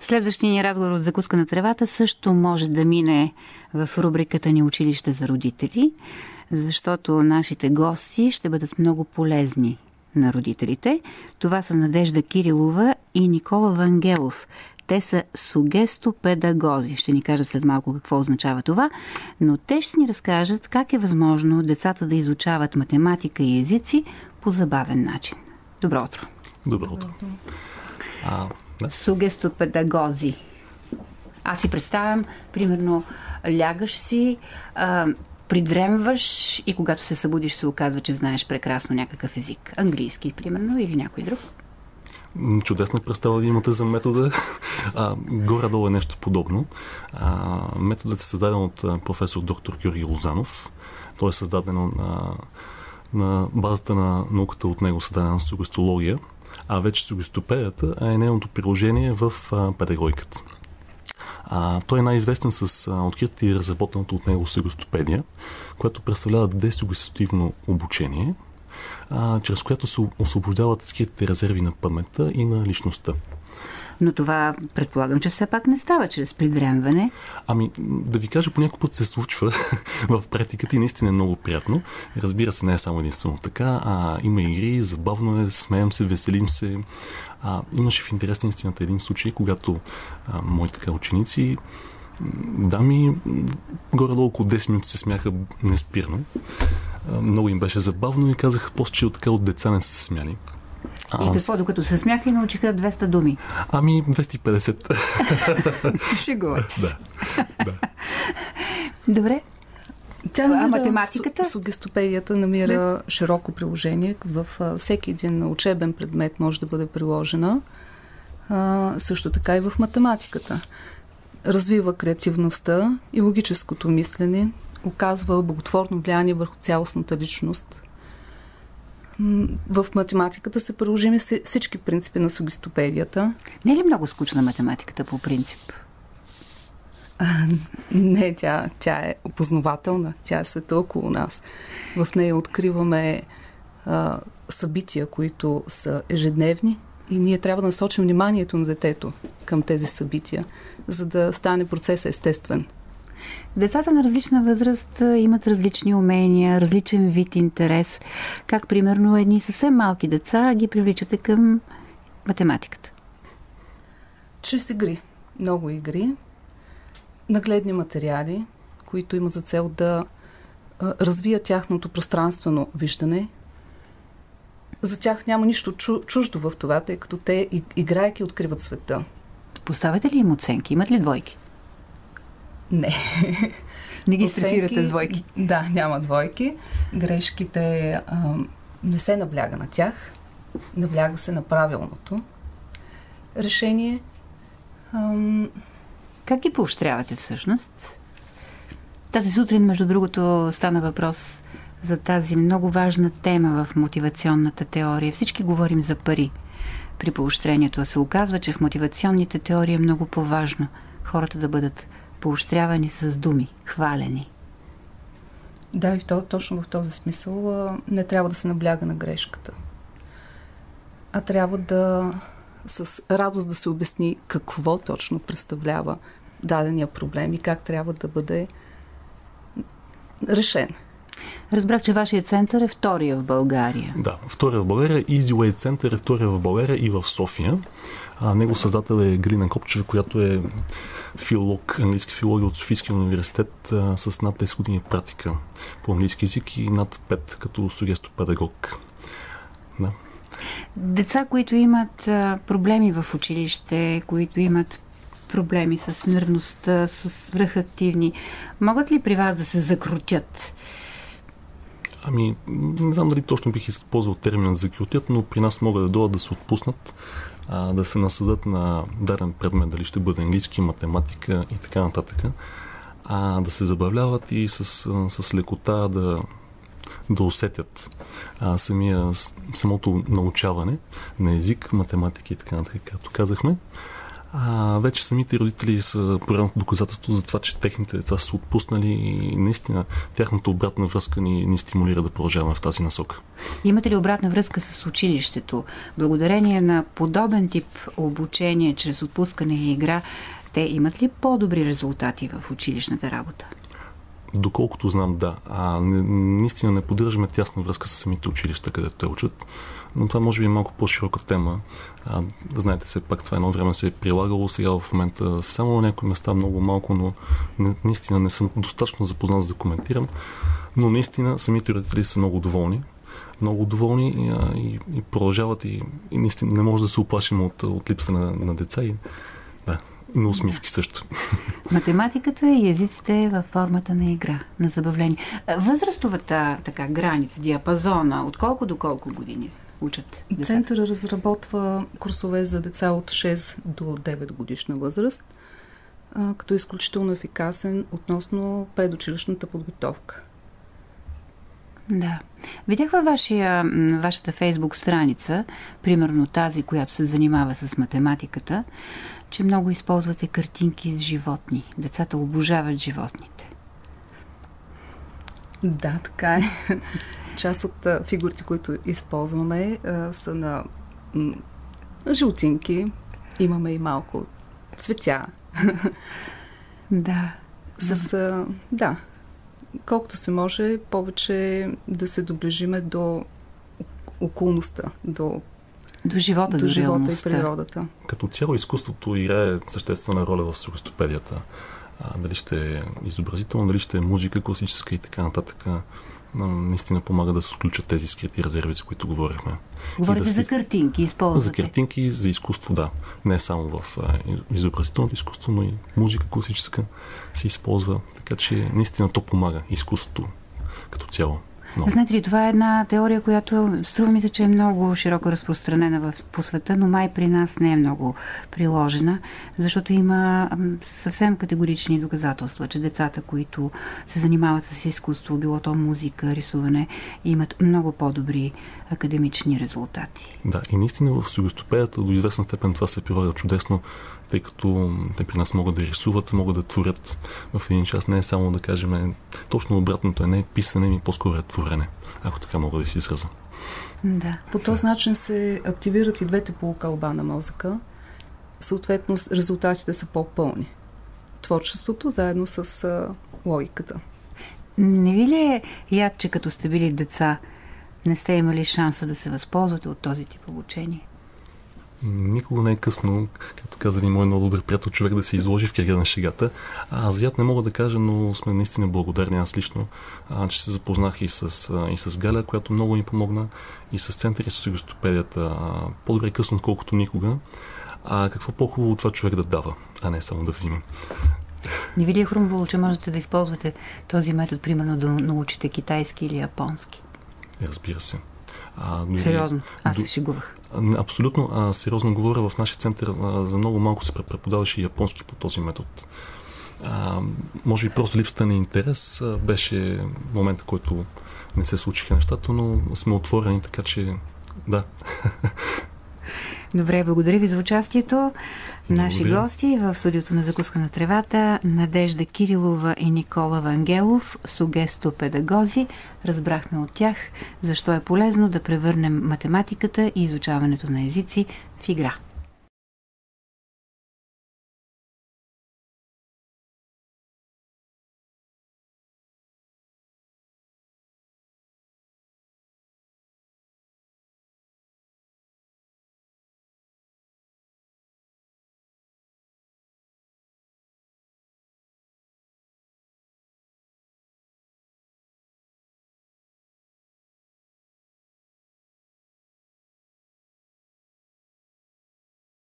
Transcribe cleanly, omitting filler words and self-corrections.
Следващия ни разговор от Закуска на тревата също може да мине в рубриката ни Училище за родители, защото нашите гости ще бъдат много полезни на родителите. Това са Надежда Кирилова и Никола Вангелов. Те са сугестопедагози. Ще ни кажат след малко какво означава това, но те ще ни разкажат как е възможно децата да изучават математика и езици по забавен начин. Добро утро! Добро утро! Сугестопедагози. Аз си представям, примерно, лягаш си, придремваш и когато се събудиш се оказва, че знаеш прекрасно някакъв език. Английски, примерно, или някой друг. Чудесна представа да имате за метода. Горе-долу е нещо подобно. Методът е създаден от професор доктор Георги Лозанов. Той е създаден на базата на науката от него, създадена сугестология, а вече сугестопедията е нейното приложение в педагогиката. Той е най-известен с откритата и разработената от него сугестопедия, която представлява десугестивно обучение, чрез която се освобождават скритите резерви на паметта и на личността. Но това предполагам, че все пак не става чрез придремване. Да ви кажа, по някой път се случва в практиката и наистина е много приятно. Разбира се, не е само единствено така. Има игри, забавно е, смеем се, веселим се. Имаше в интерес на истината един случай, когато мои ученици, дами, горе-долу около 10 минути се смяха неспирно. Много им беше забавно и казаха после, че от деца не са смяли. И какво, докато се смяха и научиха 200 думи? 250. Шегуват се. Да. Добре. Математиката? Сугестопедията намира широко приложение. В всеки един учебен предмет може да бъде приложена. Също така и в математиката. Развива креативността и логическото мислене. Оказва благотворно влияние върху цялостната личност. В математиката са приложими всички принципи на сугестопедията. Не е ли много скучна математиката по принцип? Не, тя е опознавателна. Тя е света около нас. В нея откриваме събития, които са ежедневни и ние трябва да насочим вниманието на детето към тези събития, за да стане процесът естествен. Децата на различна възраст имат различни умения, различен вид интерес. Как, примерно, едни съвсем малки деца ги привличате към математиката? Чрез игри. Много игри. Нагледни материали, които имат за цел да развият тяхното пространствено виждане. За тях няма нищо чуждо в това, тъй като те, играйки, откриват света. Поставяте ли им оценки? Имат ли двойки? Не. Не ги стресирате с двойки? Да, няма двойки. Грешките не се набляга на тях. Набляга се на правилното решение. Как ги поощрявате всъщност? Тази сутрин, между другото, стана въпрос за тази много важна тема в мотивационната теория. Всички говорим за пари при поощрението. Се оказва, че в мотивационните теории е много по-важно хората да бъдат поощрявани с думи, хвалени. Да, и точно в този смисъл не трябва да се набляга на грешката. А трябва с радост да се обясни какво точно представлява дадения проблем и как трябва да бъде решен. Разбрах, че вашия център е втория в България. Да, втория в България. EasyWay център е втория в България и в София. Него създател е Галина Копчева, която е филолог, английски филология от Софийския университет с над 10 години практика по английски език и над 5 като сугестопедагог. Да. Деца, които имат проблеми в училище, които имат проблеми с нервността, с свръхактивни, могат ли при вас да се закрутят? Не знам дали точно бих използвал терминът закрутят, но при нас могат да дойдат да се отпуснат, да се насъдат на даден предмет, дали ще бъде английски, математика и така нататък, да се забавляват и с лекота да усетят самото научаване на език, математика и така нататък, както казахме. Вече самите родители са поредното доказателство за това, че техните деца са отпуснали и наистина тяхната обратна връзка ни стимулира да продължаваме в тази насока. Имате ли обратна връзка с училището? Благодарение на подобен тип обучение чрез отпускане и игра, те имат ли по-добри резултати в училищната работа? Доколкото знам, да. Наистина не поддържаме тясна връзка с самите училища, където те учат, но това може би е малко по-широка тема. Знаете, все пак това едно време се е прилагало, сега в момента само на някои места много малко, но наистина не съм достатъчно запознат за да коментирам, но наистина самите родители са много доволни. Много доволни и продължават и наистина не може да се оплашим от липса на деца и на усмивки също. Математиката и езиците във формата на игра, на забавление. Възрастовата граница, диапазона, от колко до колко години учат децата? Центъра разработва курсове за деца от 6 до 9 годишна възраст, като е изключително ефикасен относно предучилищната подготовка. Да. Видях във вашата Фейсбук страница, примерно тази, която се занимава с математиката, че много използвате картинки с животни. Децата обожават животните. Да, така е. Част от фигурите, които използваме, са на жълтинки. Имаме и малко цветя. Да. Колкото се може, повече да се доближиме до околността, до живота, до живота и природата. Като цяло изкуството играе съществена роля в сурдостопедията. Дали ще е изобразително, дали ще е музика, класическа и така нататък. Наистина помага да се включат тези скрити резерви, за които говорихме. Говорите за картинки, използвате? За картинки, за изкуство, да. Не само в изобразителното изкуство, но и музика класическа се използва. Така че наистина то помага изкуството като цяло. No. Знаете ли, това е една теория, която струва ми се, че е много широко разпространена по света, но май при нас не е много приложена, защото има съвсем категорични доказателства, че децата, които се занимават с изкуство, било то музика, рисуване, имат много по-добри академични резултати. Да, и наистина в сурдостопедията до известна степен това се прилага чудесно, тъй като те при нас могат да рисуват, могат да творят в един час. Не е само да кажем точно обратното, не е писане, ми по-скоро е творене, ако така мога да си изразя. Да. По този начин се активират и двете полукълба на мозъка. Съответно, резултатите са по-пълни. Творчеството заедно с логиката. Не ви ли е яд, че като сте били деца, не сте имали шанса да се възползвате от този тип обучение? Никога не е късно, както казали мой много добър приятел, човек да се изложи в кръга на шегата. Аз яд не мога да кажа, но сме наистина благодарни аз лично, че се запознах и с Галя, която много ми помогна, и с Центъра и с сурдостопедията. По-добре късно, отколкото никога. Какво по-хубаво това човек да дава, а не само да взима. Не ви ли е хрумвало, че можете да използвате този метод, примерно да научите китайски или японски? Разбира се. Сериозно? Аз се шегувах. Абсолютно. Сериозно говоря, в нашия център за много малко се преподаваше японски по този метод. Може би просто липсата на интерес беше момента, който не се случиха нещата, но сме отворени, така че да. Добре, благодаря ви за участието. Наши гости в студиото на Закуска на тревата Надежда Кирилова и Никола Вангелов, сугестопедагози. Разбрахме от тях защо е полезно да превърнем математиката и изучаването на езици в игра.